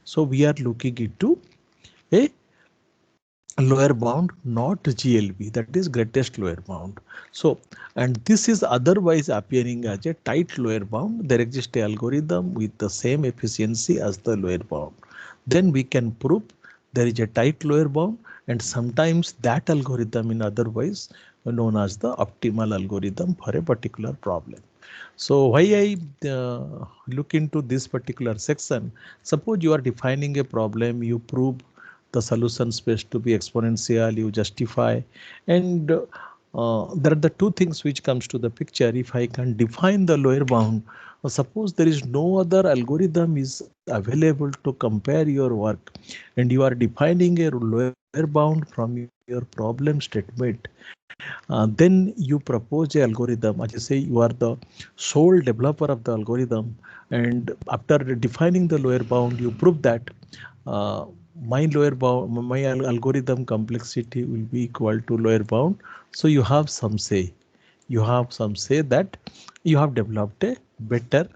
So we are looking into a lower bound, not GLB, that is greatest lower bound. So, and this is otherwise appearing as a tight lower bound. There exists a algorithm with the same efficiency as the lower bound. Then we can prove there is a tight lower bound, and sometimes that algorithm in otherwise known as the optimal algorithm for a particular problem. So why I look into this particular section, suppose you are defining a problem, you prove the solution space to be exponential, you justify, and there are the two things which comes to the picture. If I can define the lower bound, suppose there is no other algorithm is available to compare your work, and you are defining a lower bound from your problem statement, then you propose a algorithm. As you say, you are the sole developer of the algorithm, and after defining the lower bound, you prove that uh, my algorithm complexity will be equal to lower bound. So you have some say. You have some say that you have developed a better,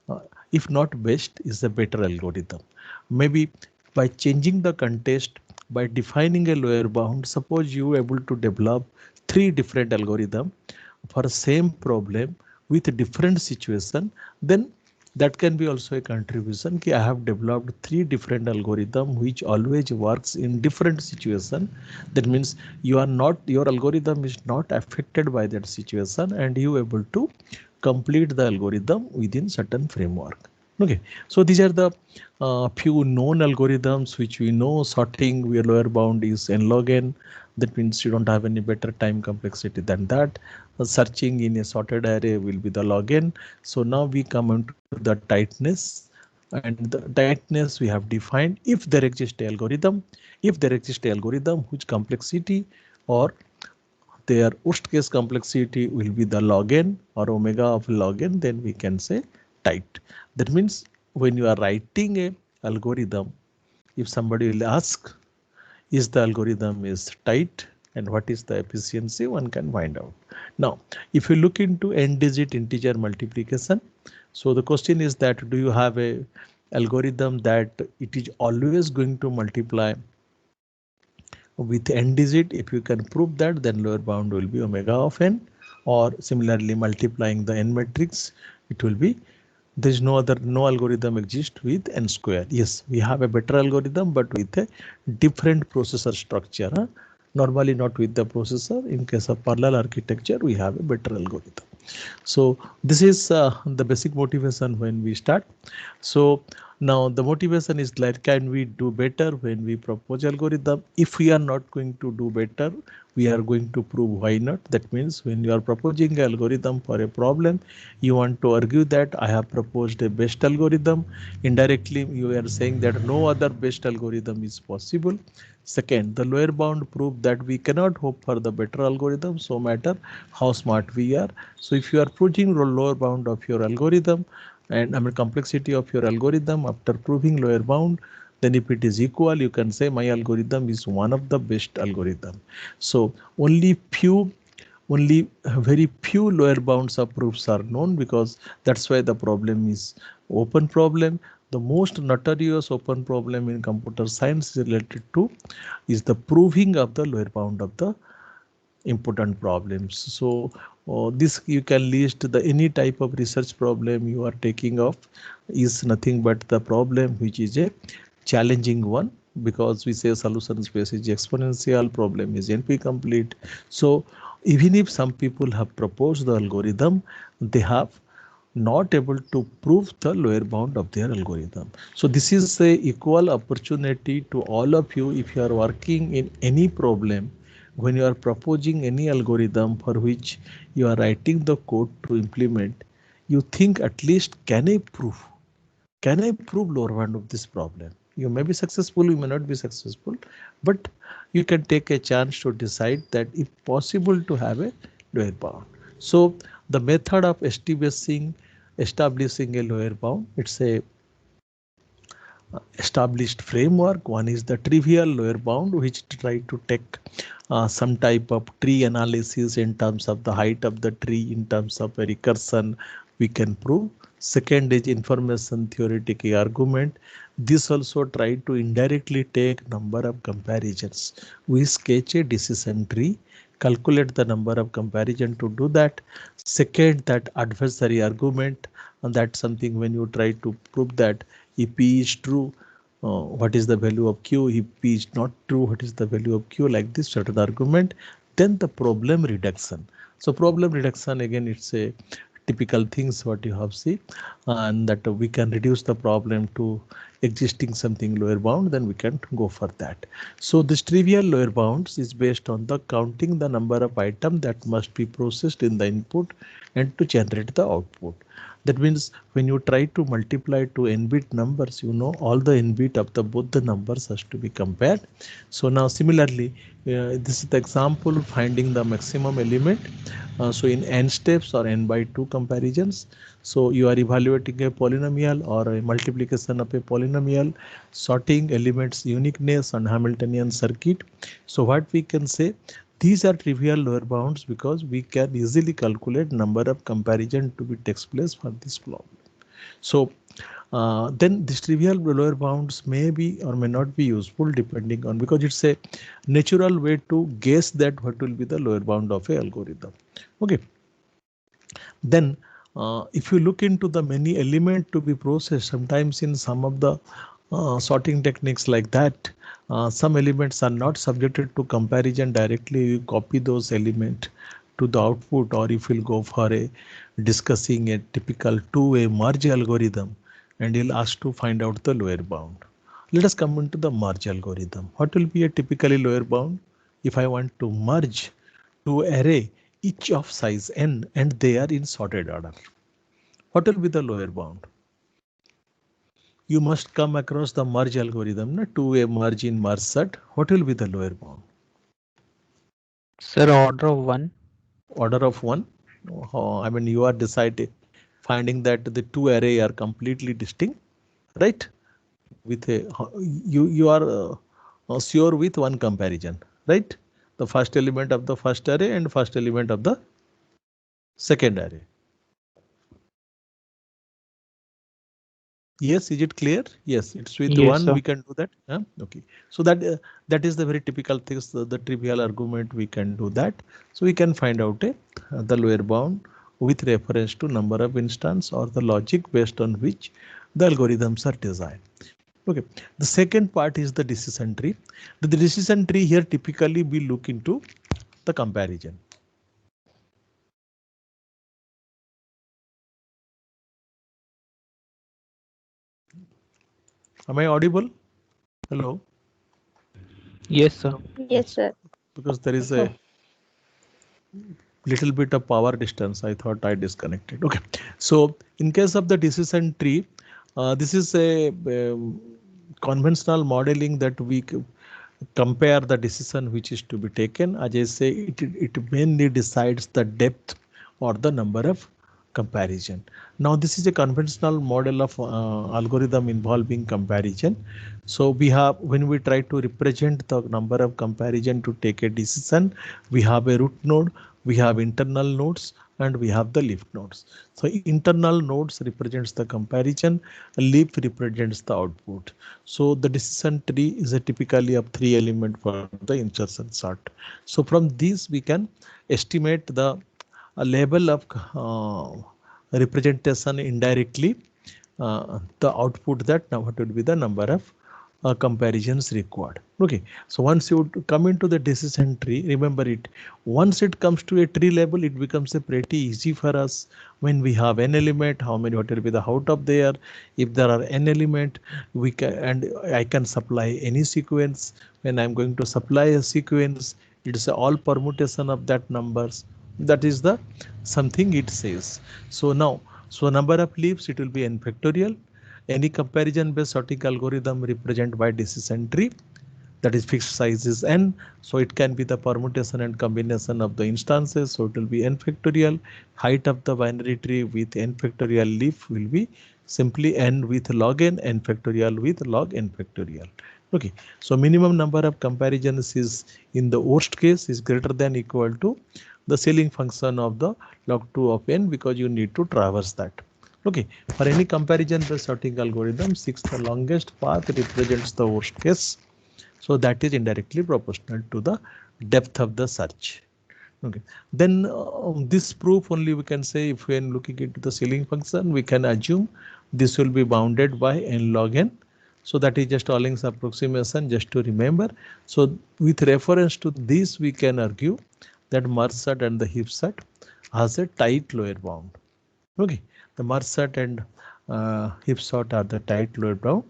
uh, if not best, is a better algorithm. Maybe by changing the context, by defining a lower bound, suppose you able to develop three different algorithm for same problem with different situation, then that can be also a contribution ki I have developed three different algorithm which always works in different situation. That means you are not, your algorithm is not affected by that situation, and you able to complete the algorithm within certain framework. Okay, so these are the few known algorithms which we know. Sorting where lower bound is n log n. That means you don't have any better time complexity than that. Searching in a sorted array will be the log n. So now we come into the tightness, and the tightness we have defined if there exists a algorithm, if there exists a algorithm whose complexity or their worst case complexity will be the log n or omega of log n, then we can say tight. That means when you are writing a algorithm, if somebody will ask, is the algorithm is tight and what is the efficiency, one can find out. Now, if you look into n-digit integer multiplication, so the question is that do you have a algorithm that it is always going to multiply with n digit? If you can prove that, then lower bound will be omega of n, or similarly multiplying the n matrix, it will be, there is no algorithm exists with n square. Yes, we have a better algorithm, but with a different processor structure. Normally not with the processor. In case of parallel architecture, we have a better algorithm. So this is the basic motivation when we start. So now the motivation is like, can we do better when we propose algorithm? If we are not going to do better, we are going to prove why not. That means when you are proposing an algorithm for a problem, you want to argue that I have proposed a best algorithm. Indirectly, you are saying that no other best algorithm is possible. Second, the lower bound prove that we cannot hope for the better algorithm, so matter how smart we are. So if you are proving the lower bound of your algorithm, and I mean complexity of your algorithm after proving lower bound, then if it is equal, you can say my algorithm is one of the best algorithm. So only very few lower bounds of proofs are known, because that's why the problem is open problem. The most notorious open problem in computer science is related to is the proving of the lower bound of the important problems. So this you can list the any type of research problem you are taking off is nothing but the problem which is a challenging one, because we say solution space is exponential, problem is NP complete. So even if some people have proposed the algorithm, they have not able to prove the lower bound of their algorithm. So this is a equal opportunity to all of you. If you are working in any problem, when you are proposing any algorithm for which you are writing the code to implement, you think at least, can I prove lower bound of this problem? You may be successful, you may not be successful, but you can take a chance to decide that if possible to have a lower bound. So the method of establishing a lower bound, it's a established framework. One is the trivial lower bound, which try to take some type of tree analysis in terms of the height of the tree, in terms of a recursion we can prove. Second is information theoretic argument. This also try to indirectly take number of comparisons. We sketch a decision tree, calculate the number of comparison to do that. Second, that adversary argument, and that's something when you try to prove that if P is true, what is the value of Q? If P is not true, what is the value of Q? Like this certain argument. Then the problem reduction. So problem reduction, again, it's a typical things what you have seen, and that we can reduce the problem to existing something lower bound, then we can go for that. So this trivial lower bounds is based on the counting the number of items that must be processed in the input and to generate the output. That means when you try to multiply to n-bit numbers, you know all the n-bit of the both the numbers has to be compared. So now similarly, this is the example finding the maximum element. So in n steps or n by 2 comparisons, so you are evaluating a polynomial or a multiplication of a polynomial, sorting elements uniqueness and Hamiltonian circuit. So what we can say, these are trivial lower bounds because we can easily calculate number of comparison to be takes place for this problem. So then this trivial lower bounds may be or may not be useful depending on, because it's a natural way to guess that what will be the lower bound of a algorithm. Okay. Then if you look into the many element to be processed, sometimes in some of the sorting techniques like that, some elements are not subjected to comparison directly. You copy those elements to the output, or if you'll go for a discussing a typical two-way merge algorithm, and you'll ask to find out the lower bound. Let us come into the merge algorithm. What will be a typically lower bound? If I want to merge two array, each of size n, and they are in sorted order, what will be the lower bound? You must come across the merge algorithm, two-way merge in merge set. What will be the lower bound? Sir, order of 1. Order of 1. I mean, you are deciding, finding that the two array are completely distinct, right? With a you are sure with one comparison, right? The first element of the first array and first element of the second array. Yes, is it clear? Yes, it's with Yes, one sir. we can do that. Okay, so that is the very typical things, the trivial argument we can do that. So we can find out the lower bound with reference to number of instance or the logic based on which the algorithms are designed. Okay, the second part is the decision tree. The decision tree here typically we look into the comparison. Am I audible? Hello? Yes, sir. Yes, Yes, sir. because there is a little bit of power distance. I thought I disconnected. Okay, so in case of the decision tree, this is a conventional modeling that we compare the decision which is to be taken. As I say, it mainly decides the depth or the number of comparison. Now this is a conventional model of algorithm involving comparison. So we have, when we try to represent the number of comparison to take a decision, we have a root node, we have internal nodes, and we have the leaf nodes. So internal nodes represents the comparison, leaf represents the output. So the decision tree is a typically of 3 element for the insertion sort. So from these we can estimate the level of representation indirectly, the output that now what would be the number of comparisons required. Okay, so once you come into the decision tree, remember it, once it comes to a tree level, it becomes a pretty easy for us. When we have n element, how many, what will be the out of there? If there are n element, we can, and I can supply any sequence. When I'm going to supply a sequence, it is all permutation of that numbers. That is the something it says. So now, so number of leaves, it will be n factorial. Any comparison based sorting algorithm represented by decision tree, that is fixed size is n, so it can be the permutation and combination of the instances, so it will be n factorial. Height of the binary tree with n factorial leaf will be simply n with log n factorial with log n factorial. Okay, so minimum number of comparisons is in the worst case is greater than equal to the ceiling function of the log 2 of n, because you need to traverse that. Okay, for any comparison based sorting algorithm, 6 the longest path represents the worst case. So that is indirectly proportional to the depth of the search. Okay, then this proof only we can say if when looking into the ceiling function, we can assume this will be bounded by n log n. So that is just Alling's approximation, just to remember. So with reference to this, we can argue that merge sort and the heap sort has a tight lower bound. Okay, the merge sort and heap sort are the tight lower bound.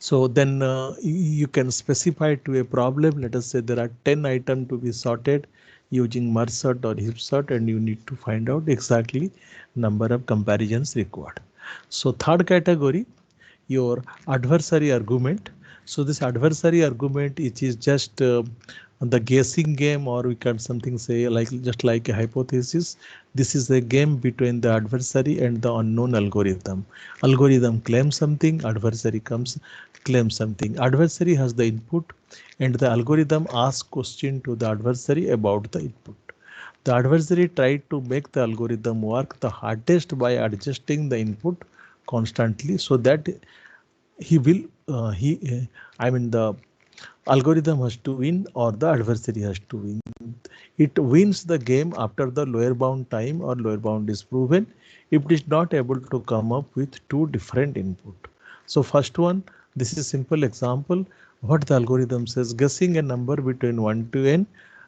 So then you can specify to a problem. Let us say there are 10 items to be sorted using merge sort or heap sort, and you need to find out exactly number of comparisons required. So third category, your adversary argument. So this adversary argument, it is just the guessing game, or we can something say like just like a hypothesis. This is a game between the adversary and the unknown algorithm. Algorithm claims something, adversary comes claims something. Adversary has the input and the algorithm asks question to the adversary about the input. The adversary tried to make the algorithm work the hardest by adjusting the input constantly so that he will I mean the algorithm has to win or the adversary has to win. It wins the game after the lower bound time or lower bound is proven if it is not able to come up with two different input. So first one, this is a simple example. What the algorithm says, guessing a number between 1 to n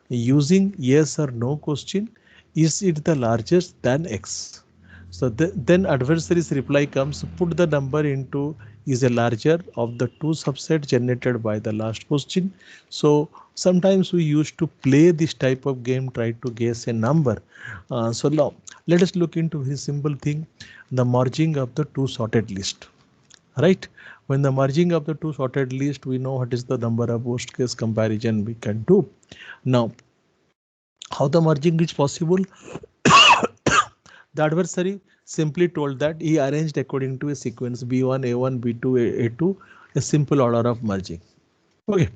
using yes or no question, is it the largest than x? So then adversary's reply comes, put the number into is a larger of the two subset generated by the last question. So sometimes we used to play this type of game, try to guess a number. So now let us look into a simple thing, the merging of the two sorted list. Right? When the merging of the two sorted list, we know what is the number of worst case comparison we can do. Now, how the merging is possible? The adversary simply told that he arranged according to a sequence B1, A1, B2, A2, a simple order of merging. Okay.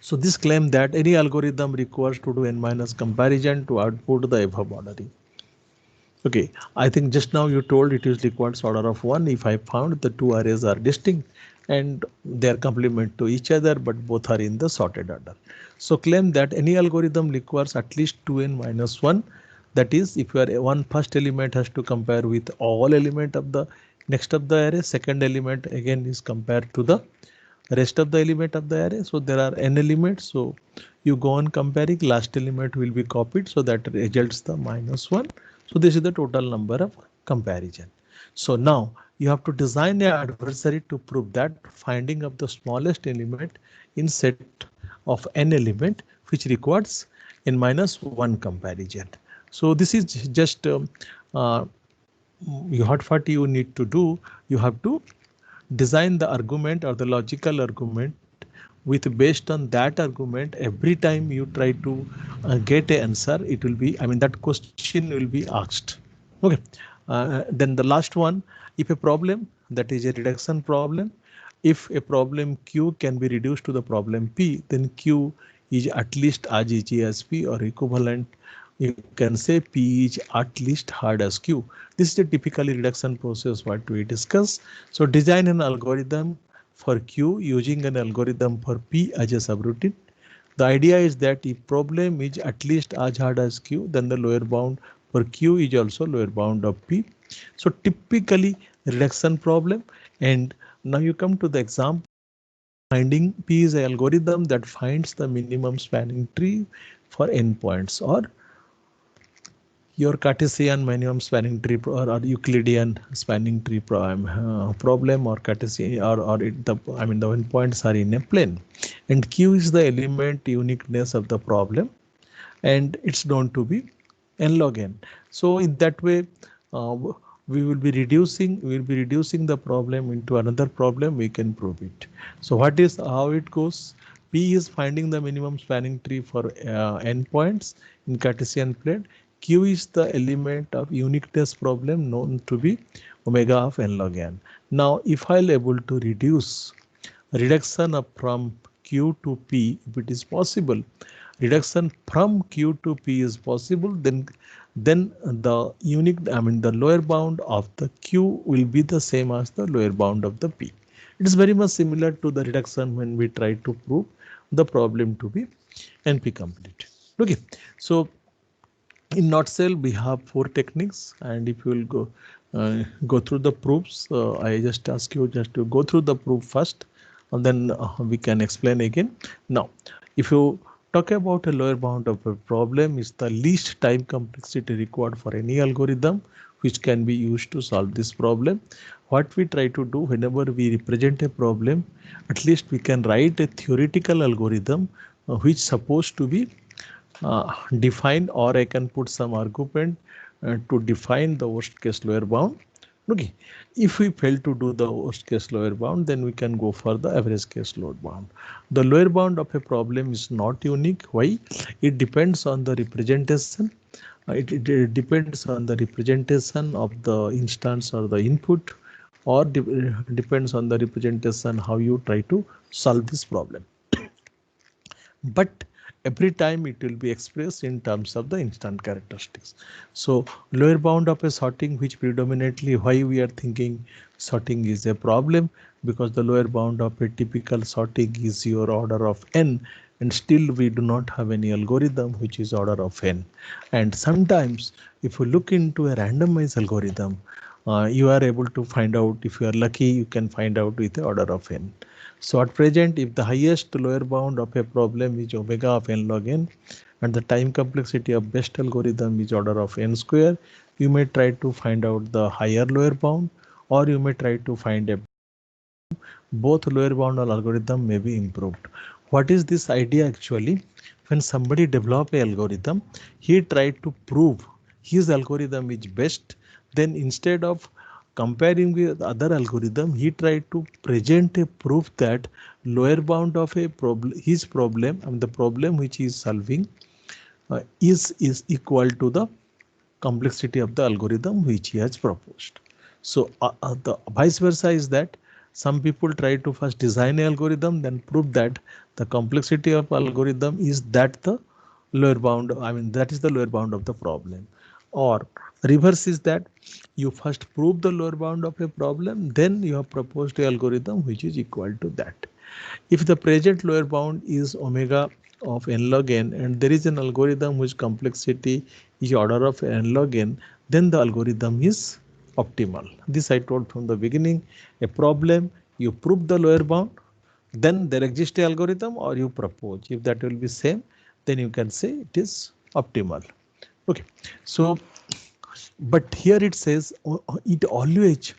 So this claim that any algorithm requires to do n minus comparison to output the above ordering. Okay, I think just now you told it is required order of 1 if I found the two arrays are distinct and they are complement to each other, but both are in the sorted order. So claim that any algorithm requires at least 2n minus 1. That is, if your one first element has to compare with all element of the next of the array, second element again is compared to the rest of the element of the array. So there are n elements. So you go on comparing, last element will be copied. So that results the minus 1. So this is the total number of comparison. So now you have to design an adversary to prove that finding of the smallest element in set of n element which requires n minus 1 comparison. So this is just what you need to do. You have to design the argument or the logical argument with based on that argument. Every time you try to get an answer, it will be, I mean, that question will be asked. Okay. Then the last one, if a problem that is a reduction problem, if a problem Q can be reduced to the problem P, then Q is at least as easy as P or equivalent. You can say P is at least hard as Q. This is a typically reduction process what we discuss. So design an algorithm for Q using an algorithm for P as a subroutine. The idea is that if problem is at least as hard as Q, then the lower bound for Q is also lower bound of P. So typically reduction problem. And now you come to the example. Finding P is an algorithm that finds the minimum spanning tree for endpoints, or your Cartesian minimum spanning tree or Euclidean spanning tree problem, or Cartesian or the endpoints are in a plane, and Q is the element uniqueness of the problem, and it's known to be n log n. So in that way, we will be reducing the problem into another problem. We can prove it. So what is how it goes? P is finding the minimum spanning tree for endpoints in Cartesian plane. Q is the element of uniqueness problem known to be omega of n log n. Now, if I'll able to reduce reduction of from Q to P, if it is possible, reduction from Q to P is possible, then then the the lower bound of the Q will be the same as the lower bound of the P. It is very much similar to the reduction when we try to prove the problem to be NP complete. Okay, so in nutshell, we have 4 techniques, and if you will go through the proofs, I just ask you just to go through the proof first, and then we can explain again. Now, if you talk about a lower bound of a problem, is the least time complexity required for any algorithm which can be used to solve this problem. What we try to do whenever we represent a problem, at least we can write a theoretical algorithm which supposed to be define, or I can put some argument to define the worst case lower bound. Okay, if we fail to do the worst case lower bound, then we can go for the average case lower bound. The lower bound of a problem is not unique. Why? It depends on the representation. It depends on the representation of the instance or the input, or depends on the representation how you try to solve this problem. But every time it will be expressed in terms of the instant characteristics. So lower bound of a sorting, which predominantly why we are thinking sorting is a problem, because the lower bound of a typical sorting is your order of n, and still we do not have any algorithm which is order of n. And sometimes if you look into a randomized algorithm, you are able to find out, if you are lucky, you can find out with the order of n. So at present, if the highest lower bound of a problem is omega of n log n, and the time complexity of best algorithm is order of n square, you may try to find out the higher lower bound, or you may try to find a both lower bound or algorithm may be improved. What is this idea actually? When somebody develop a algorithm, he tried to prove his algorithm is best. Then instead of comparing with other algorithm, he tried to present a proof that lower bound of a problem, his problem, and the problem which he is solving is equal to the complexity of the algorithm which he has proposed. So the vice versa is that some people try to first design an algorithm, then prove that the complexity of algorithm is that the lower bound, that is the lower bound of the problem. Or reverse is that you first prove the lower bound of a problem, then you have proposed a algorithm which is equal to that. If the present lower bound is omega of n log n, and there is an algorithm whose complexity is order of n log n, then the algorithm is optimal. This I told from the beginning. A problem, you prove the lower bound, then there exists a algorithm, or you propose. If that will be same, then you can say it is optimal. Okay, so but here it says it always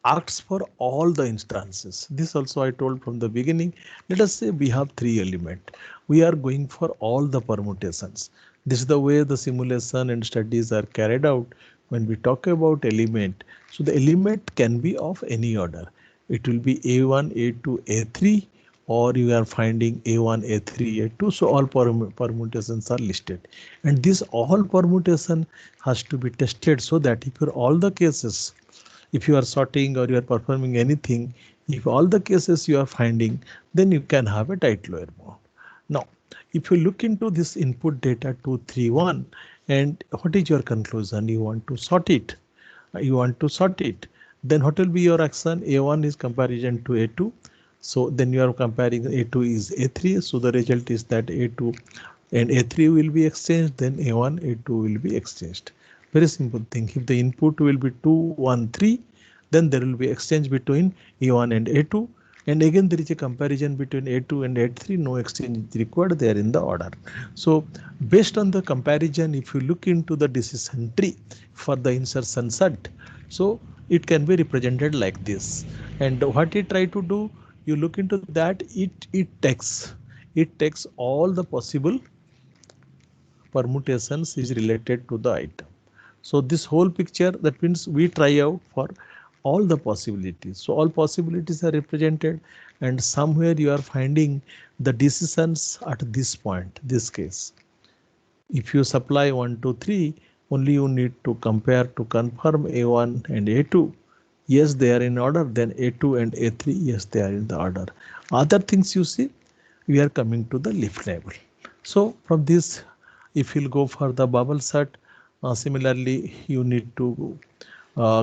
asks for all the instances. This also I told from the beginning. Let us say we have 3 elements. We are going for all the permutations. This is the way the simulation and studies are carried out when we talk about element. So the element can be of any order. It will be A1, A2, A3, or you are finding A1, A3, A2. So all permutations are listed. And this all permutation has to be tested, so that if for all the cases, if you are sorting or you are performing anything, if all the cases you are finding, then you can have a tight lower bound. Now, if you look into this input data 231, and what is your conclusion? You want to sort it. Then what will be your action? A1 is comparison to A2. So then you are comparing A2 is A3. So the result is that A2 and A3 will be exchanged. Then A1, A2 will be exchanged. Very simple thing. If the input will be 2, 1, 3, then there will be exchange between A1 and A2. And again, there is a comparison between A2 and A3. No exchange is required. They are in the order. So based on the comparison, if you look into the decision tree for the insertion set, so it can be represented like this. And what it try to do, you look into that, it takes all the possible permutations is related to the item. So this whole picture, that means we try out for all the possibilities. So all possibilities are represented, and somewhere you are finding the decisions at this point, this case. If you supply 1, 2, 3, only you need to compare to confirm A1 and A2. Yes, they are in order. Then A2 and A3, yes, they are in the order. Other things you see, we are coming to the leaf level. So from this, if you'll go for the bubble set, Similarly, you need to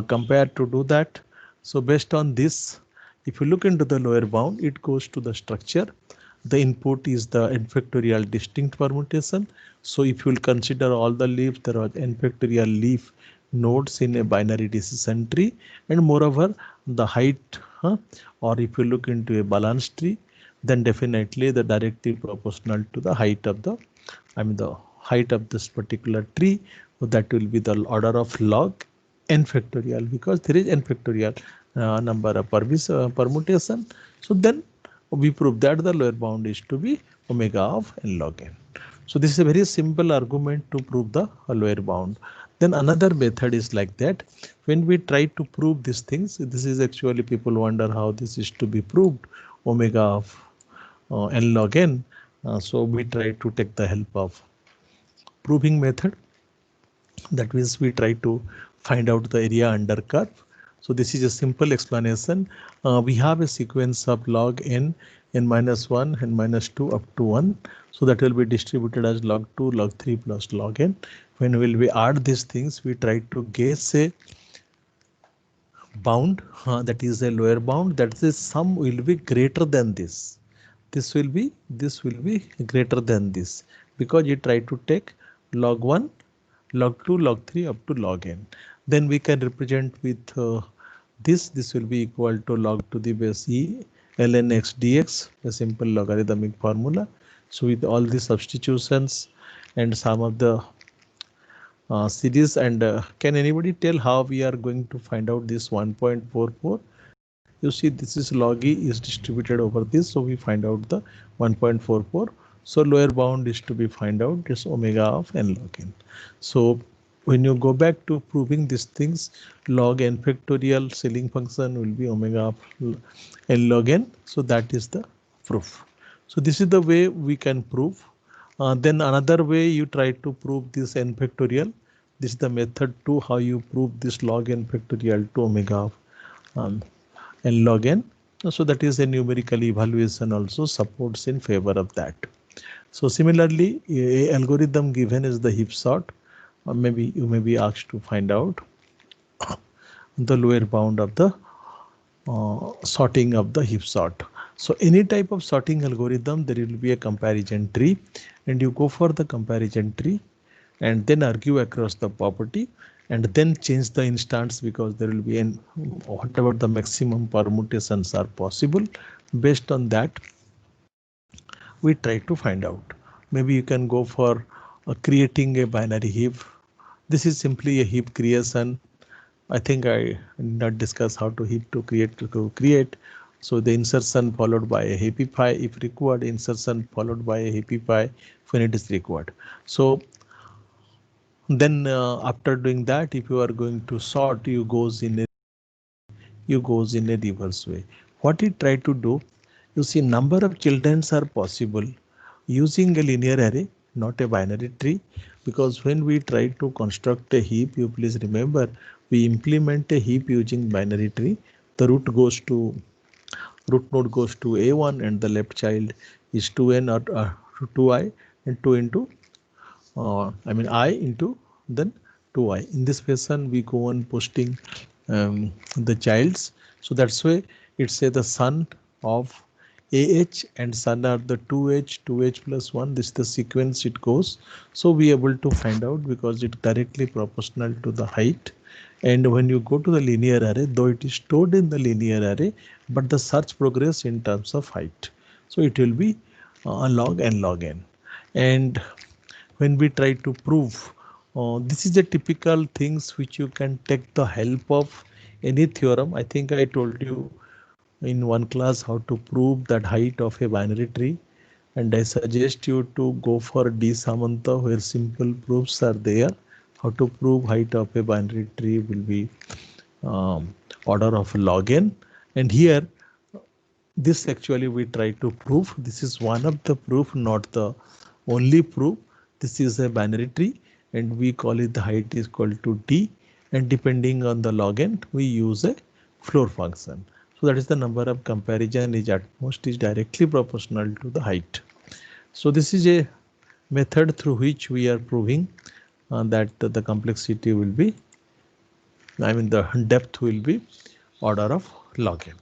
compare to do that. So based on this, if you look into the lower bound, it goes to the structure. The input is the n factorial distinct permutation. So if you will consider all the leaves, there are n factorial leaf nodes in a binary decision tree, and moreover the height, or if you look into a balanced tree, then definitely the directly proportional to the height of the, the height of this particular tree. So that will be the order of log n factorial, because there is n factorial number of permutation. So then we prove that the lower bound is to be omega of n log n. So this is a very simple argument to prove the lower bound. Then another method is like that. When we try to prove these things, this is actually people wonder how this is to be proved, omega of n log n. So we try to take the help of proving method. That means we try to find out the area under curve. So this is a simple explanation. We have a sequence of log n, n minus 1, n minus 2 up to 1. So that will be distributed as log 2, log 3 plus log n. When will we add these things, we try to guess a bound, that is a lower bound, that is sum will be greater than this. This will be greater than this, because you try to take log 1, log 2, log 3 up to log n. Then we can represent with this will be equal to log to the base e ln x dx, a simple logarithmic formula. So with all the substitutions and some of the series, and can anybody tell how we are going to find out this 1.44? You see, this is log e is distributed over this, so we find out the 1.44. So lower bound is to be find out is omega of n log n. So when you go back to proving these things, log n factorial ceiling function will be omega of n log n. So that is the proof. So this is the way we can prove. Then another way you try to prove this n factorial. This is the method 2, how you prove this log n factorial to omega of n log n. So that is a numerical evaluation also supports in favor of that. So similarly, a algorithm given is the heap sort. Maybe you may be asked to find out the lower bound of the sorting of the heap sort. So any type of sorting algorithm, there will be a comparison tree, and you go for the comparison tree and then argue across the property, and then change the instance, because there will be an whatever the maximum permutations are possible. Based on that, we try to find out. Maybe you can go for creating a binary heap. This is simply a heap creation. I think I did not discuss how to heap to create. So the insertion followed by a heapify if required, insertion followed by a heapify when it is required. So then after doing that, if you are going to sort, you goes in a reverse way. What you try to do, you see number of children are possible using a linear array, not a binary tree, because when we try to construct a heap, you please remember we implement a heap using binary tree. The root node goes to a1, and the left child is 2n or 2i, and 2 into I into then 2i. In this fashion, we go on posting the childs. So that's why it's the son of AH and son are the 2H plus 1. This is the sequence it goes. So we able to find out because it's directly proportional to the height. And when you go to the linear array, though it is stored in the linear array, but the search progress in terms of height. So it will be log n log n. And when we try to prove, this is the typical things which you can take the help of any theorem. I think I told you in one class how to prove that height of a binary tree, and I suggest you to go for D Samanta where simple proofs are there. How to prove height of a binary tree will be order of log n, and here this actually we try to prove. This is one of the proof, not the only proof. This is a binary tree and we call it the height is equal to D, and depending on the log n we use a floor function. So that is the number of comparison is at most is directly proportional to the height. So this is a method through which we are proving that the complexity will be, I mean the depth will be order of log n.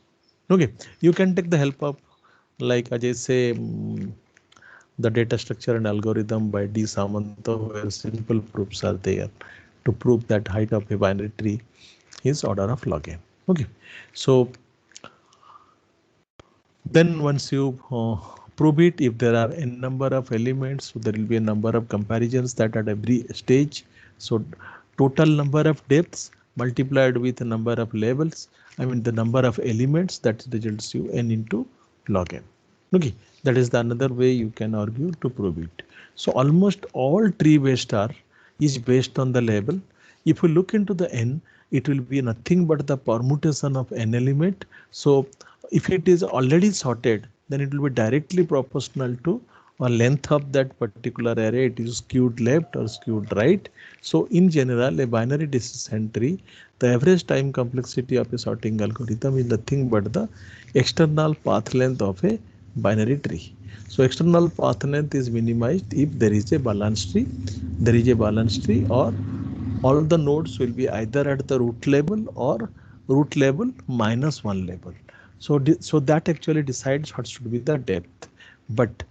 Okay, you can take the help of, like Ajay say, the data structure and algorithm by D. Samanta, where simple proofs are there to prove that height of a binary tree is order of log n. Okay, so then once you prove it, if there are n number of elements, so there will be a number of comparisons that at every stage. So total number of depths multiplied with the number of levels, I mean the number of elements, that results you n into log n. Okay, that is the another way you can argue to prove it. So almost all tree based are is based on the label. If you look into the n, it will be nothing but the permutation of n element. So if it is already sorted, then it will be directly proportional to a length of that particular array. It is skewed left or skewed right. So in general, a binary decision tree, the average time complexity of a sorting algorithm is nothing but the external path length of a binary tree. So external path length is minimized if there is a balance tree. There is a balance tree, or all the nodes will be either at the root level or root level minus one level. So that actually decides what should be the depth. But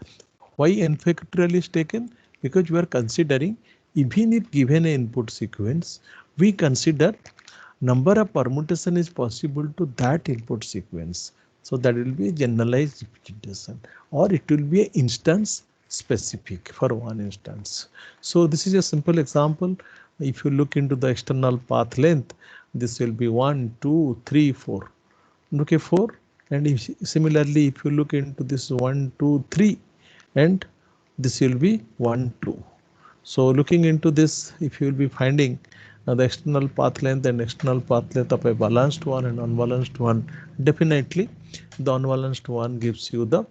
why n factorial is taken? Because we are considering, even if given an input sequence, we consider number of permutation is possible to that input sequence. So that will be a generalized representation, or it will be an instance specific for one instance. So this is a simple example. If you look into the external path length, this will be 1, 2, 3, 4. Okay, 4. And if, similarly, if you look into this 1, 2, 3, and this will be 1, 2. So looking into this, if you will be finding the external path length and external path length of a balanced one and unbalanced one, definitely the unbalanced one gives you the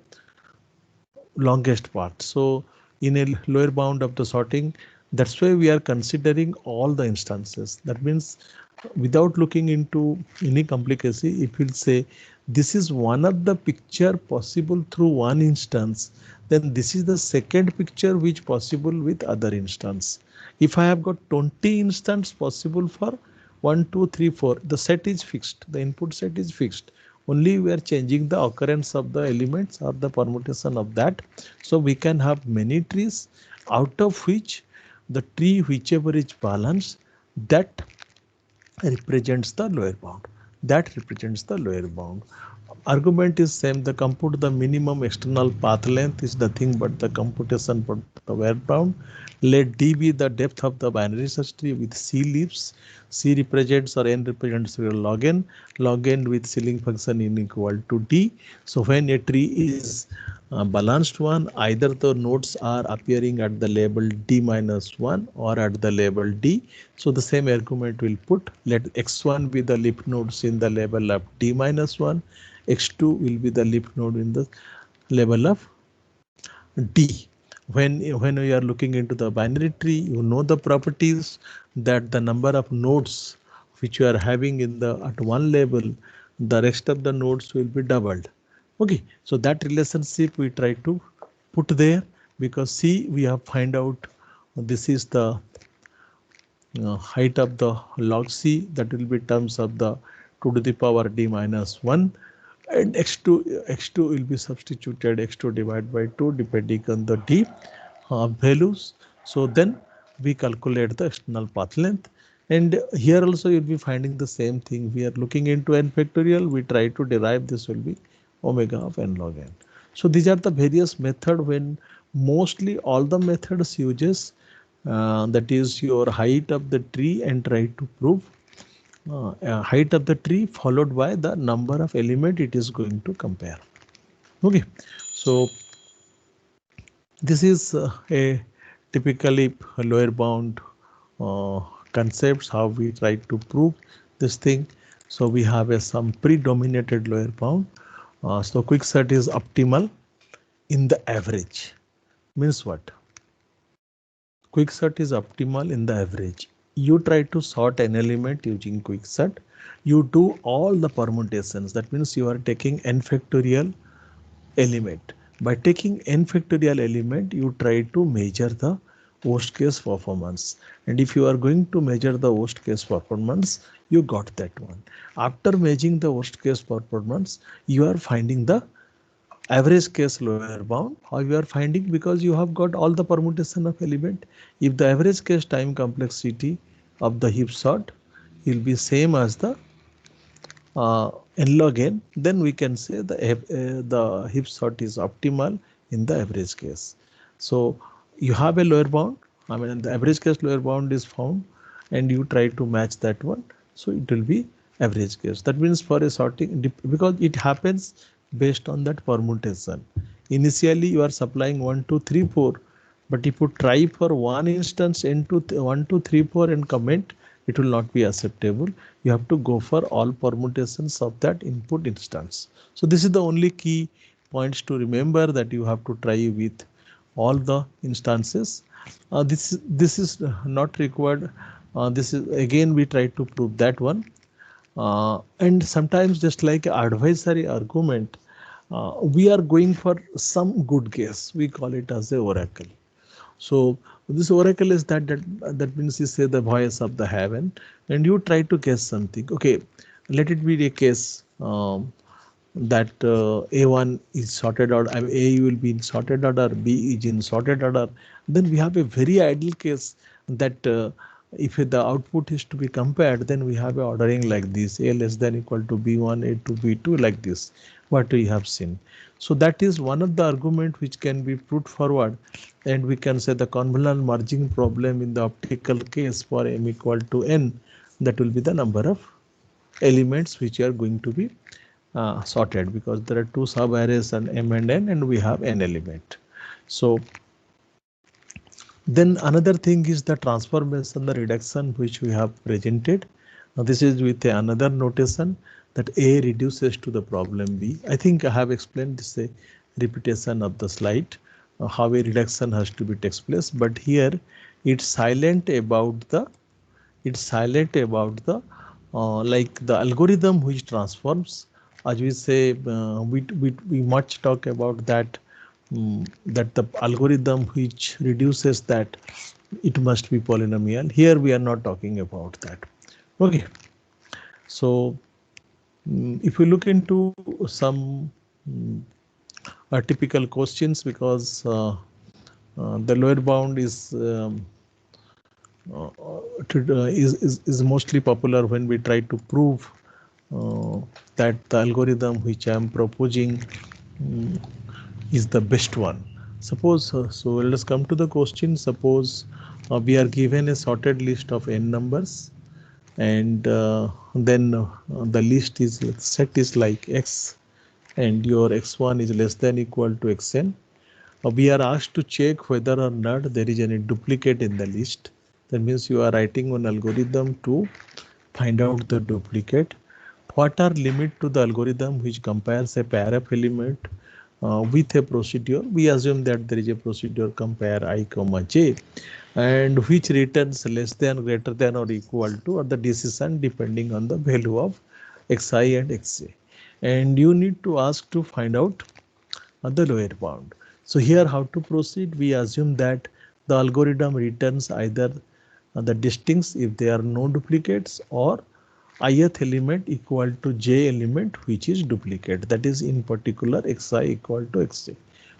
longest part. So in a lower bound of the sorting, that's why we are considering all the instances. That means without looking into any complicacy, if we'll say this is one of the picture possible through one instance, then this is the second picture which possible with other instance. If I have got 20 instance possible for 1, 2, 3, 4, the set is fixed, the input set is fixed. Only we are changing the occurrence of the elements or the permutation of that. So we can have many trees, out of which the tree whichever is balanced, that represents the lower bound. That represents the lower bound. Argument is same. The compute the minimum external path length is nothing but the computation for the lower bound. Let D be the depth of the binary search tree with C leaves. C represents or N represents log n. Log n with ceiling function in equal to D. So when a tree is balanced one, either the nodes are appearing at the label D minus 1 or at the label D. So the same argument will put, let x1 be the leaf nodes in the label of D minus 1, x2 will be the leaf node in the label of D. When we are looking into the binary tree, you know the properties that the number of nodes which you are having in the at one level, the rest of the nodes will be doubled. Okay, so that relationship we try to put there, because C we have find out this is the height of the log C, that will be terms of the 2 to the power D minus 1, and x2 will be substituted x2 divided by 2 depending on the D values. So then we calculate the external path length, and here also you'll be finding the same thing. We are looking into n factorial, we try to derive this will be omega of n log n. So these are the various method, when mostly all the methods uses that is your height of the tree and try to prove height of the tree followed by the number of element it is going to compare. Okay, so this is a typically lower bound uh, concepts, how we try to prove this thing. So we have some predominated lower bound. So quicksort is optimal in the average. Means what? Quicksort is optimal in the average. You try to sort an element using quicksort. You do all the permutations. That means you are taking n factorial element. By taking n factorial element, you try to measure the worst case performance. And if you are going to measure the worst case performance, you got that one. After measuring the worst case performance, you are finding the average case lower bound. How you are finding? Because you have got all the permutation of element. If the average case time complexity of the heap sort will be same as the n log n, then we can say the heap sort is optimal in the average case. So you have a lower bound. I mean, the average case lower bound is found, and you try to match that one. So it will be average case. That means for a sorting, because it happens based on that permutation. Initially, you are supplying 1, 2, 3, 4, but if you try for one instance into 1, 2, 3, 4 and comment, it will not be acceptable. You have to go for all permutations of that input instance. So this is the only key points to remember, that you have to try with all the instances. This is not required. This is again we try to prove that one. And sometimes just like advisory argument, we are going for some good case. We call it as a oracle. So this oracle is that means you say the voice of the heaven, and you try to guess something. Okay, let it be a case that A1 is sorted out, A will be in sorted order, B is in sorted order. Then we have a very ideal case that if the output is to be compared, then we have a ordering like this: A less than equal to B1, A to B2, like this, what we have seen. So that is one of the argument which can be put forward, and we can say the convolutional merging problem in the optical case for m equal to n, that will be the number of elements which are going to be sorted, because there are two sub arrays and m and we have n element. So then another thing is the transformation, the reduction which we have presented. Now this is with another notation that A reduces to the problem B. I think I have explained this a repetition of the slide, how a reduction has to be takes place, but here it's silent about the like the algorithm which transforms. As we say, we much talk about that, that the algorithm which reduces that, it must be polynomial. Here we are not talking about that. Okay, so if we look into some typical questions, because the lower bound is mostly popular when we try to prove that the algorithm which I am proposing is the best one. Suppose, so let us come to the question. Suppose we are given a sorted list of n numbers, and then the list is set is like x, and your x1 is less than equal to xn. We are asked to check whether or not there is any duplicate in the list. That means you are writing an algorithm to find out the duplicate. What are limit to the algorithm which compares a pair of element with a procedure? We assume that there is a procedure compare I comma j, and which returns less than, greater than, or equal to, or the decision depending on the value of xi and xj. And you need to ask to find out the lower bound. So here how to proceed? We assume that the algorithm returns either the distincts if there are no duplicates, or ith element equal to j element which is duplicate, that is in particular xi equal to xj.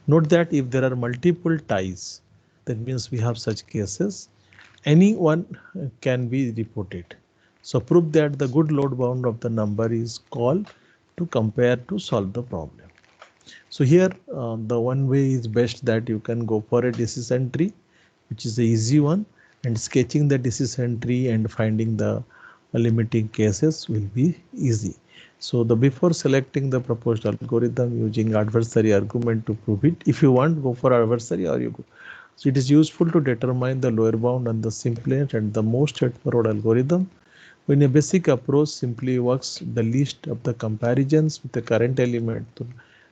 Note that if there are multiple ties, that means we have such cases, any one can be reported. So prove that the good load bound of the number is called to compare to solve the problem. So here the one way is best that you can go for a decision tree, which is the easy one, and sketching the decision tree and finding the limiting cases will be easy. So the before selecting the proposed algorithm using adversary argument to prove it, if you want, go for adversary or you go. So it is useful to determine the lower bound and the simplest and the most straightforward algorithm. When a basic approach simply works the list of the comparisons with the current element to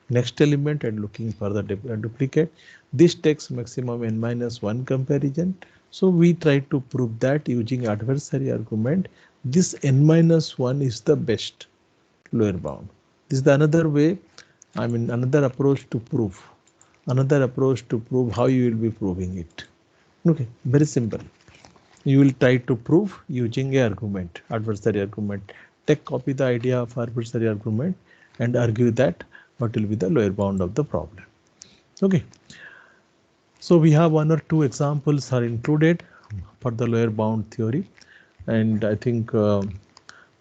next element and looking for the duplicate. This takes maximum n-1 comparison. So we try to prove that using adversary argument, this n-1 is the best lower bound. This is the another way, I mean another approach to prove how you will be proving it. Okay, very simple. You will try to prove using a argument, adversary argument. Take copy the idea of adversary argument and argue that what will be the lower bound of the problem. Okay, so we have one or two examples are included for the lower bound theory, and I think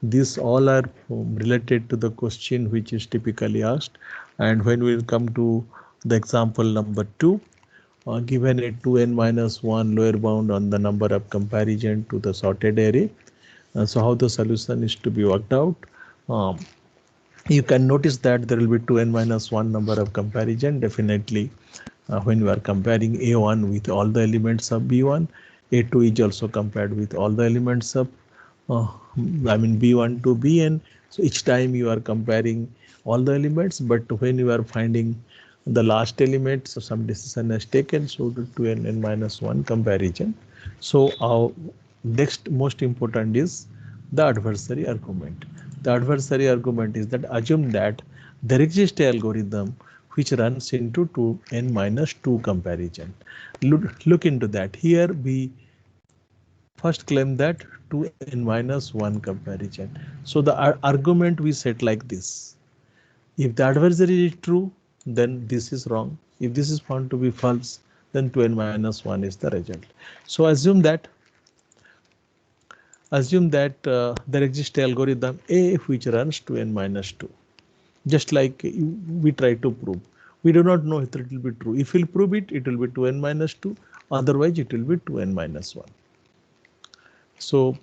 these all are related to the question which is typically asked. And when we will come to the example number 2, given a 2n minus 1 lower bound on the number of comparison to the sorted array. So how the solution is to be worked out. Um, you can notice that there will be 2n minus 1 number of comparison. Definitely when we are comparing a1 with all the elements of b1, a2 is also compared with all the elements of uh, b1 to bn. So each time you are comparing all the elements, but when you are finding the last element, so some decision is taken, so to n minus 1 comparison. So our next most important is the adversary argument. The adversary argument is that assume that there exists a algorithm which runs into 2n minus 2 comparison. Look into that. Here we first claim that 2n minus 1 comparison. So the argument we set like this. If the adversary is true, then this is wrong. If this is found to be false, then 2n minus 1 is the result. So assume that there exists algorithm A which runs 2n minus 2. Just like we try to prove. We do not know whether it will be true. If we'll prove it, it will be 2n minus 2. Otherwise, it will be 2n minus 1. So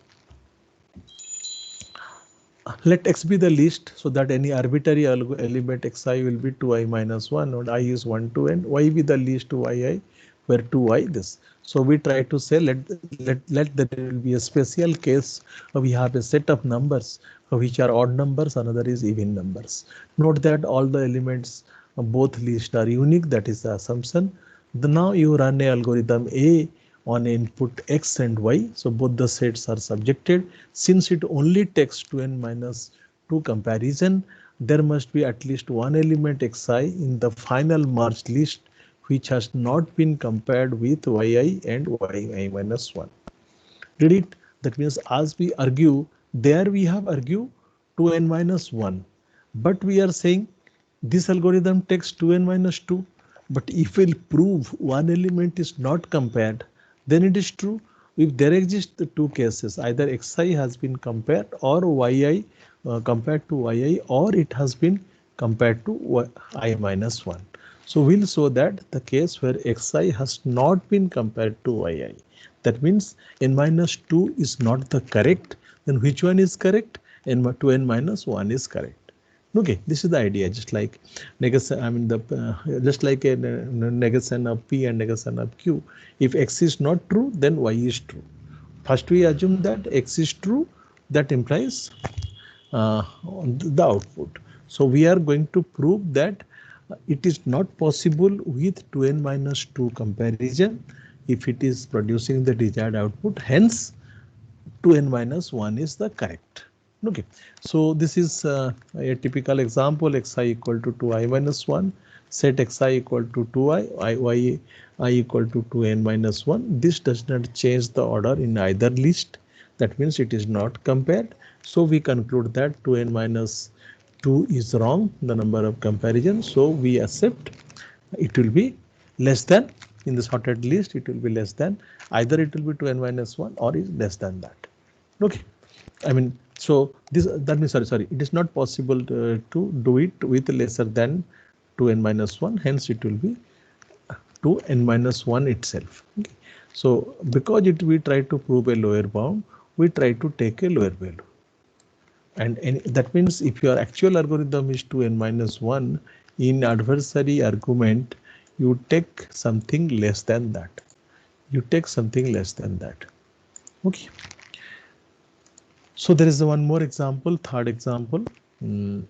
let x be the least, so that any arbitrary element xi will be 2i minus 1, and I is 1 to n. Y be the least to yi, where 2i this. So we try to say let there will be a special case. We have a set of numbers which are odd numbers, another is even numbers. Note that all the elements both least are unique. That is the assumption. Now you run a algorithm A on input x and y, so both the sets are subjected. Since it only takes 2n minus 2 comparison, there must be at least one element xi in the final merged list which has not been compared with yi and yi minus 1. Read it. That means as we argue, there we have argued 2n minus 1, but we are saying this algorithm takes 2n minus 2. But if we'll prove one element is not compared, then it is true. If there exist the two cases, either xi has been compared or yi compared to yi, or it has been compared to I minus 1. So we'll show that the case where xi has not been compared to yi. That means n minus 2 is not the correct. Then which one is correct? N minus 1 is correct. Okay, this is the idea. Just like negation, just like a negation of p and negation of q. If x is not true, then y is true. First, we assume that x is true. That implies the output. So we are going to prove that it is not possible with 2n minus 2 comparison if it is producing the desired output. Hence, 2n minus 1 is the correct. Okay, so this is a typical example. Xi equal to 2i minus 1, set xi equal to 2i, I equal to 2n minus 1. This does not change the order in either list. That means it is not compared. So we conclude that 2n minus 2 is wrong, the number of comparison. So we accept it will be less than, in the sorted list, it will be less than, either it will be 2n minus 1 or is less than that. Okay, so that means sorry, it is not possible to do it with lesser than 2n minus 1. Hence it will be 2n minus 1 itself. Okay. So because we try to prove a lower bound, we try to take a lower value. And that means if your actual algorithm is 2n minus 1, in adversary argument, you take something less than that. You take something less than that. Okay. So there is one more example, third example. We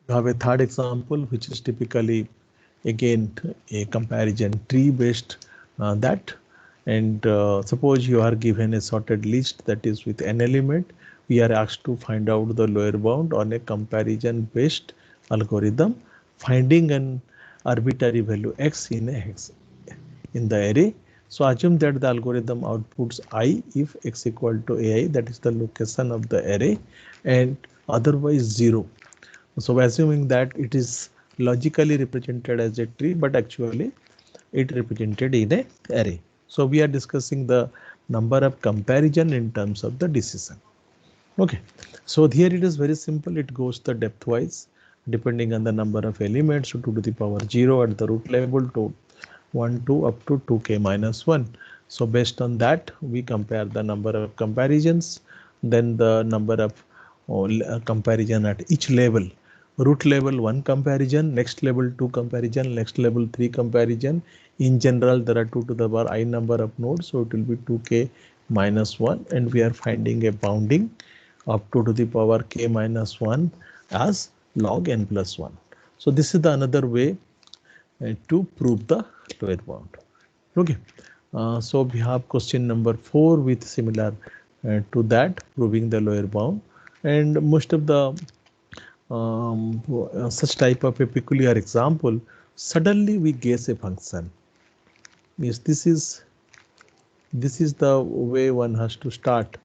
have a third example, which is typically again a comparison tree based and suppose you are given a sorted list that is with n element. We are asked to find out the lower bound on a comparison based algorithm, finding an arbitrary value x in a hex. in the array. So assume that the algorithm outputs I if x equal to ai, that is the location of the array, and otherwise 0. So assuming that it is logically represented as a tree, but actually it represented in a array. So we are discussing the number of comparison in terms of the decision. Okay, so here it is very simple. It goes the depth wise depending on the number of elements, 2 to the power 0 at the root level to 1 2 up to 2k minus 1. So based on that we compare the number of comparisons, then the number of comparison at each level. Root level 1 comparison, next level 2 comparison, next level 3 comparison. In general there are 2 to the power I number of nodes, so it will be 2k minus 1, and we are finding a bounding of 2 to the power k minus 1 as log n plus 1. So this is the another way to prove the lower bound. Okay, so we have question number 4 with similar to that, proving the lower bound, and most of the such type of a peculiar example, suddenly we guess a function. Yes, this is the way one has to start.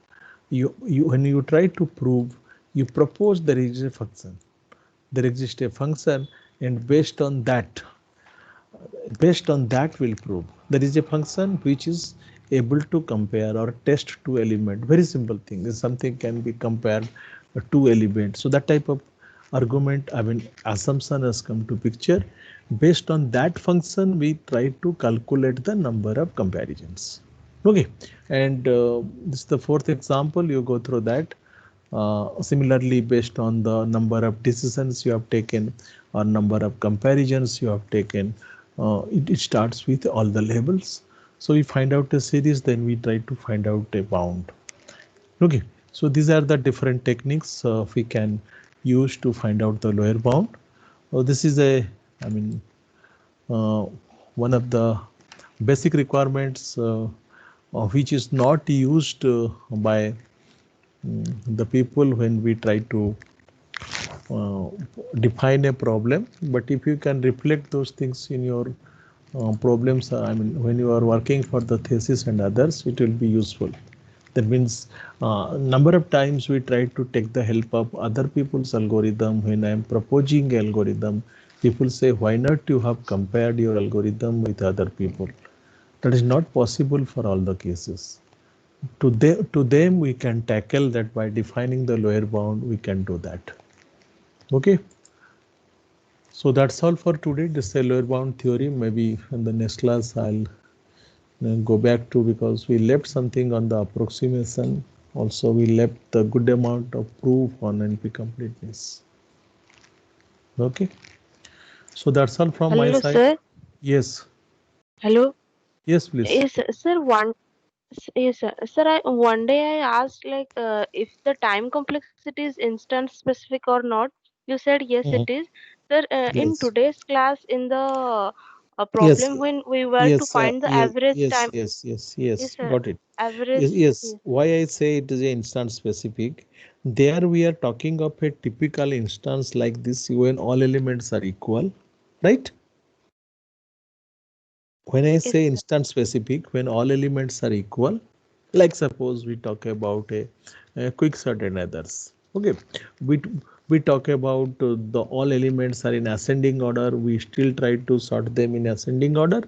You when you try to prove, you propose there is a function, there exists a function, and based on that we'll prove there is a function which is able to compare or test two element. Very simple thing is something can be compared two elements. So that type of argument, I mean assumption has come to picture. Based on that function we try to calculate the number of comparisons. Okay, and this is the fourth example. You go through that. Similarly, based on the number of decisions you have taken or number of comparisons you have taken, it starts with all the labels. So we find out a series, then we try to find out a bound. Okay, so these are the different techniques we can use to find out the lower bound. This is I mean, one of the basic requirements which is not used by the people when we try to define a problem. But if you can reflect those things in your problems, I mean when you are working for the thesis and others, it will be useful. That means number of times we try to take the help of other people's algorithm. When I am proposing algorithm, people say, why not you have compared your algorithm with other people? That is not possible for all the cases. To them we can tackle that by defining the lower bound. We can do that. Okay, so that's all for today. This is a lower bound theory. Maybe in the next class I'll go back to, because we left something on the approximation. Also we left the good amount of proof on NP completeness. Okay, so that's all from my Hello, side. sir. Yes. Hello. Yes, please. Yes, sir. Yes, sir. Sir, one day I asked like if the time complexity is instance specific or not. You said yes, it Mhm. is. Sir, in Yes. today's class, in the Yes. problem when we were to Yes. find the Yes. average Yes. time. Yes. Yes. Yes. Yes, sir. Got it. Yes. Average. Yes. Yes. Why I say it is an instance specific. There we are talking of a typical instance like this when all elements are equal, right? When I Yes, say sir. instance specific, when all elements are equal, like suppose we talk about a quick sort and others. Okay, we we talk about the all elements are in ascending order. We still try to sort them in ascending order.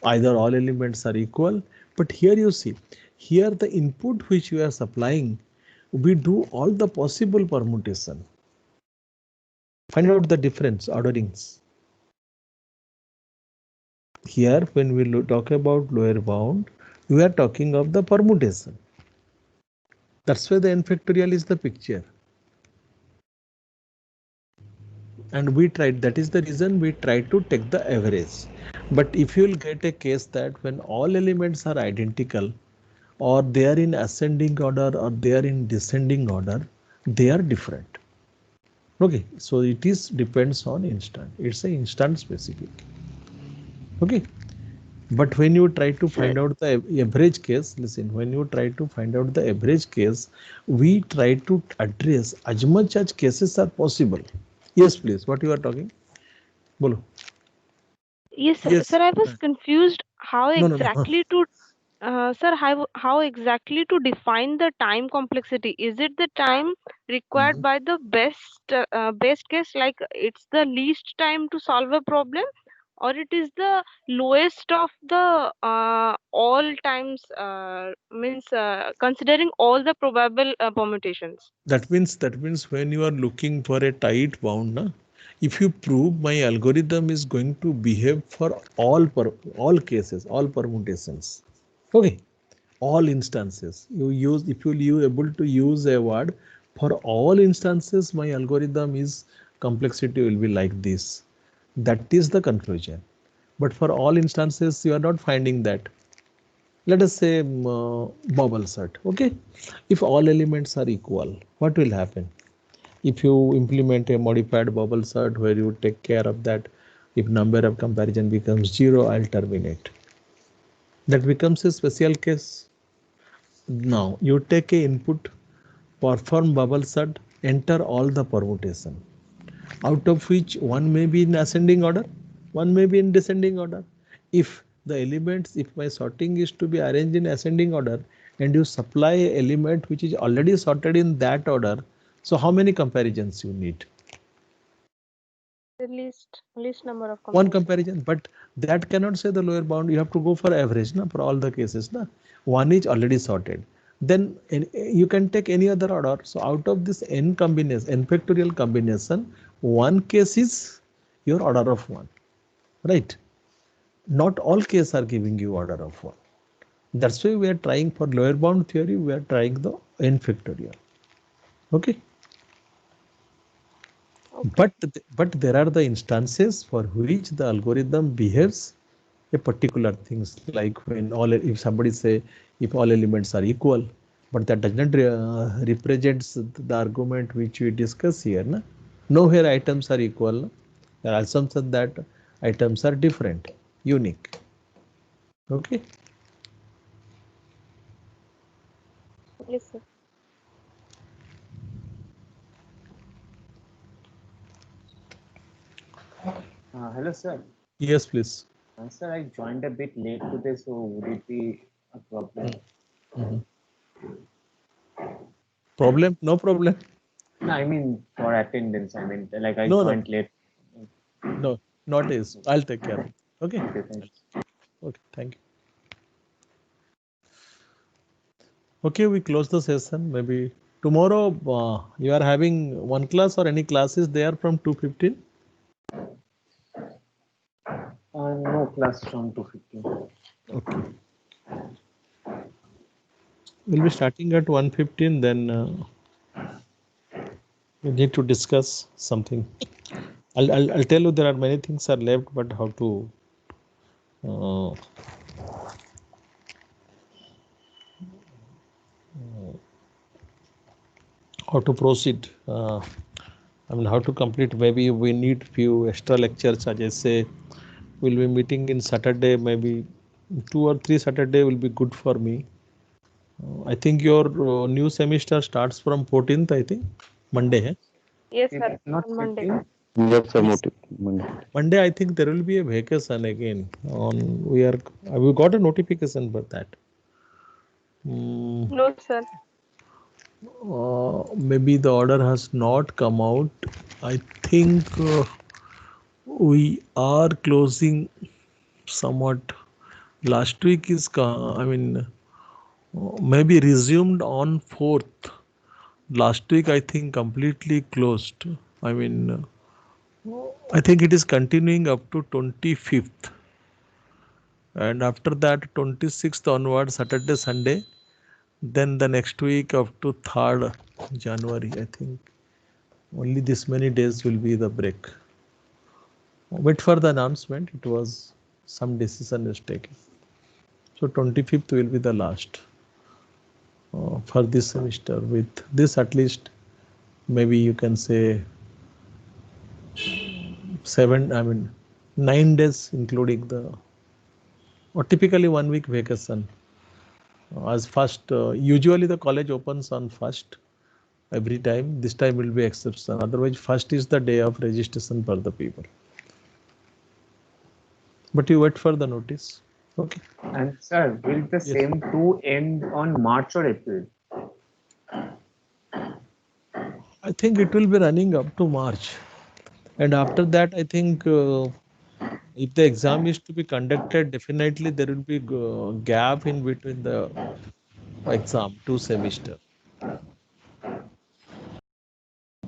Either all elements are equal, but here you see, here the input which you are supplying, we do all the possible permutation. Find out the difference orderings. Here, when we talk about lower bound, we are talking of the permutation. That's why the n factorial is the picture. And we tried, that is the reason we try to take the average. But if you will get a case that when all elements are identical, or they are in ascending order, or they are in descending order, they are different. Okay, so it is depends on instant. It's a instant specific. Okay. But when you try to Sir, find out the average case, listen, when you try to find out the average case, we try to address as much as cases are possible. Yes, please. What you are talking? Bolo. yes, sir. Yes. Sir, I was confused how No. exactly to sir, how exactly to define the time complexity? Is it the time required by the best case, like it's the least time to solve a problem, or it is the lowest of the all times, means considering all the probable permutations? That means when you are looking for a tight bound, na, if you prove my algorithm is going to behave for all cases, all permutations, okay, all instances, you use if you able to use a word for all instances, my algorithm is complexity will be like this. That is the conclusion. But for all instances, you are not finding that. Let us say bubble set. Okay, if all elements are equal, what will happen? If you implement a modified bubble sort where you take care of that, if number of comparison becomes 0, I'll terminate. That becomes a special case. Now you take a input, perform bubble sort, enter all the permutation, out of which one may be in ascending order, one may be in descending order. If the elements, if my sorting is to be arranged in ascending order and you supply a element which is already sorted in that order, so how many comparisons you need? The least number of One comparisons. comparison, but that cannot say the lower bound. You have to go for average, na, for all the cases. Na. One is already sorted. Then you can take any other order. So out of this n combination, n factorial combination, one case is your order of one, right? Not all cases are giving you order of one. That's why we are trying for lower bound theory. We are trying the n factorial. Okay. Okay. But there are the instances for which the algorithm behaves a particular things, like when all, if somebody say if all elements are equal, but that does not represents the argument which we discuss here. Na? Nowhere items are equal. Na? There are assumptions that items are different, unique. Okay. Yes, sir. Hello, sir. Yes, please. Sir, I joined a bit late today, so would it be a problem? Problem? No problem. No, I mean for attendance. I mean, like I No, joined late. no, not is. I'll take care of it. Okay. Okay, thanks. Okay, thank you. Okay, we close the session. Maybe tomorrow you are having one class or any classes there from 2:15? No class from 2:15. Okay. We'll be starting at 1:15. Then we need to discuss something. I'll tell you there are many things are left, but how to proceed. I mean, how to complete. Maybe we need few extra lectures. As I say, we'll be meeting in Saturday. Maybe 2 or 3 Saturday will be good for me. I think your new semester starts from 14th. I think Monday. Eh? Yes, sir. Not On Monday. 15. Yes, sir, Yes. Monday. Monday, I think there will be a vacation again. We got a notification for that. No, sir. Maybe the order has not come out. I think we are closing somewhat. Last week is, maybe resumed on 4th. Last week, I think completely closed. I mean, I think it is continuing up to 25th. And after that, 26th onward, Saturday, Sunday. Then the next week up to 3rd January, I think. Only this many days will be the break. Wait for the announcement. It was some decision is taken. So 25th will be the last for this semester. With this, at least, maybe you can say 9 days, including the, or typically 1 week vacation. As first, usually the college opens on 1st every time. This time will be exception. Otherwise, 1st is the day of registration for the people. But you wait for the notice. Okay. And sir, will the Yes. same two end on March or April? I think it will be running up to March. And after that, I think if the exam is to be conducted, definitely there will be gap in between the exam, 2 semester.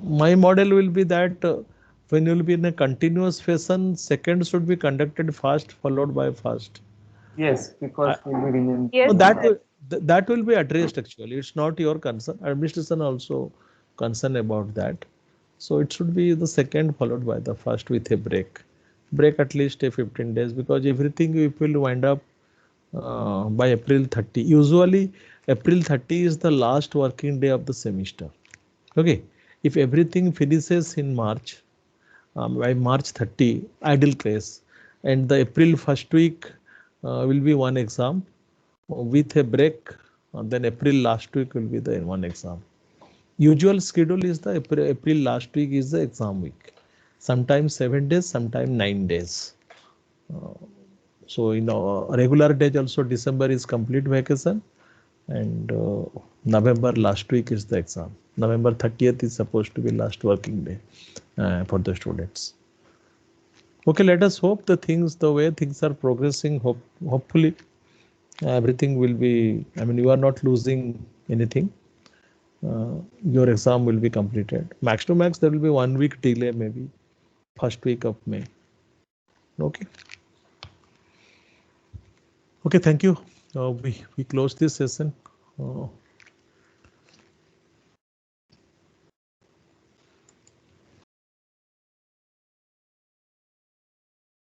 My model will be that when you will be in a continuous fashion, second should be conducted fast, followed by fast. Yes, because we'll be remembering. Yes, No, that sir. will that will be addressed actually. It's not your concern. Administration also concerned about that. So it should be the second followed by the first with a break. Break at least a 15 days because everything it will wind up by April 30. Usually April 30 is the last working day of the semester. Okay. If everything finishes in March, by March 30, ideal case, and the April first week will be one exam with a break, then April last week will be the one exam. Usual schedule is the April last week is the exam week. Sometimes 7 days, sometimes 9 days. So in regular days also December is complete vacation and November last week is the exam. November 30th is supposed to be last working day for the students. Okay, let us hope the way things are progressing, hopefully everything will be, I mean, you are not losing anything. Your exam will be completed. Max to max, there will be 1 week delay, maybe first week of May. Okay. Okay, thank you. We close this session.